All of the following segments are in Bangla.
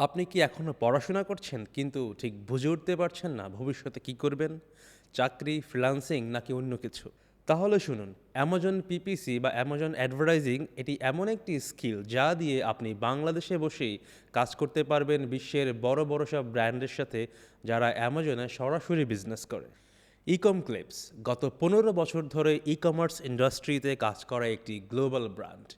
আপনি কি এখনো পড়াশোনা করছেন কিন্তু ঠিক বুঝে উঠতে পারছেন না ভবিষ্যতে কি করবেন? চাকরি, ফ্রিল্যান্সিং নাকি অন্য কিছু? তাহলে শুনুন, অ্যামাজন পিপিসি বা অ্যামাজন অ্যাডভার্টাইজিং এটি এমন একটি স্কিল যা দিয়ে আপনি বাংলাদেশে বসেই কাজ করতে পারবেন বিশ্বের বড় বড় সব ব্র্যান্ডের সাথে যারা অ্যামাজনে সরাসরি বিজনেস করে। ইকম ক্লিপস গত 15 বছর ধরে ই কমার্স ইন্ডাস্ট্রিতে কাজ করা একটি গ্লোবাল ব্র্যান্ড।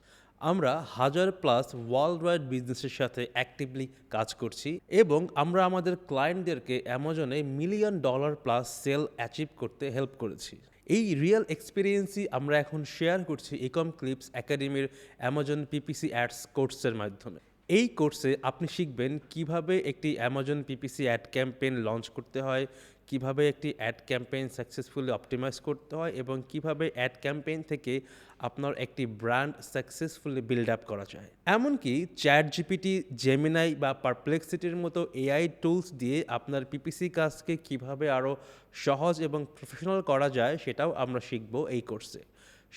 আমরা হাজার প্লাস ওয়ার্ল্ড ওয়াইড বিজনেসের সাথে অ্যাক্টিভলি কাজ করছি এবং আমরা আমাদের ক্লায়েন্টদেরকে অ্যামাজনে million dollar plus sale achieve করতে হেল্প করেছি। এই রিয়েল এক্সপিরিয়েন্সই আমরা এখন শেয়ার করছি ইকম ক্লিপস একাডেমির অ্যামাজন পিপিসি অ্যাডস কোর্সের মাধ্যমে। এই কোর্সে আপনি শিখবেন কিভাবে একটি Amazon PPC ad campaign launch করতে হয়, কিভাবে একটি অ্যাড ক্যাম্পেইন সাকসেসফুলি অপটিমাইজ করতে হয় এবং কিভাবে অ্যাড ক্যাম্পেইন থেকে আপনার একটি ব্র্যান্ড সাকসেসফুলি বিল্ড আপ করা যায়। এমনকি চ্যাট জিপিটি, জেমিনাই বা পারপ্লেক্সিটির মতো এআই টুলস দিয়ে আপনার পিপিসি কাজকে কিভাবে আরও সহজ এবং প্রফেশনাল করা যায় সেটাও আমরা শিখব এই কোর্সে।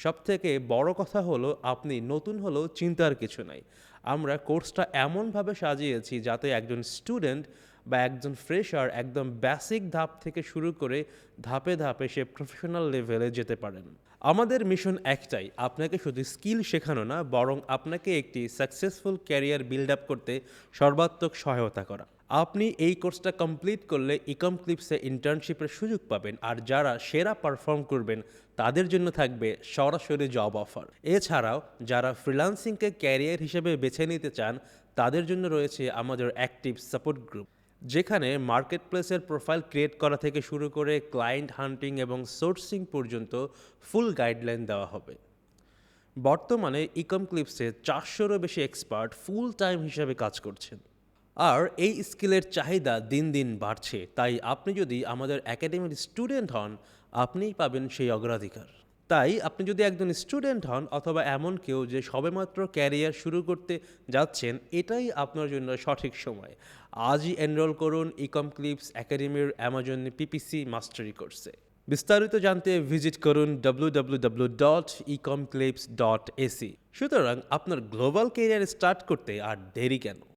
সবথেকে বড় কথা হলো আপনি নতুন হলেও চিন্তার কিছু নাই। আমরা কোর্সটা এমনভাবে সাজিয়েছি যাতে একজন স্টুডেন্ট বা একজন ফ্রেশার একদম বেসিক ধাপ থেকে শুরু করে ধাপে ধাপে সে প্রফেশনাল লেভেলে যেতে পারেন। আমাদের মিশন একটাই, আপনাকে শুধু স্কিল শেখানো না, বরং আপনাকে একটি সাকসেসফুল ক্যারিয়ার বিল্ড আপ করতে সর্বাত্মক সহায়তা করা। আপনি এই কোর্সটা কমপ্লিট করলে ইকম ক্লিপসে ইন্টার্নশিপের সুযোগ পাবেন, আর যারা সেরা পারফর্ম করবেন তাদের জন্য থাকবে সরাসরি জব অফার। এছাড়াও যারা ফ্রিল্যান্সিংকে ক্যারিয়ার হিসেবে বেছে নিতে চান তাদের জন্য রয়েছে আমাদের অ্যাক্টিভ সাপোর্ট গ্রুপ, যেখানে মার্কেট প্লেসের প্রোফাইল ক্রিয়েট করা থেকে শুরু করে ক্লায়েন্ট হান্টিং এবং সোর্সিং পর্যন্ত ফুল গাইডলাইন দেওয়া হবে। বর্তমানে ইকম ক্লিপসে 400রও বেশি এক্সপার্ট ফুল টাইম হিসাবে কাজ করছেন। আর এই স্কিলের চাহিদা দিন দিন বাড়ছে, তাই আপনি যদি আমাদের একাডেমির স্টুডেন্ট হন আপনিই পাবেন সেই অগ্রাধিকার। তাই আপনি যদি একজন স্টুডেন্ট হন অথবা এমন কেউ যে সবেমাত্র ক্যারিয়ার শুরু করতে যাচ্ছেন, এটাই আপনার জন্য সঠিক সময়। আজই এনরোল করুন ইকম ক্লিপস একাডেমির অ্যামাজন পিপিসি মাস্টারি কোর্সে। বিস্তারিত জানতে ভিজিট করুন www.ecomclips.ac। সুতরাং আপনার গ্লোবাল ক্যারিয়ার স্টার্ট করতে আর দেরি কেন?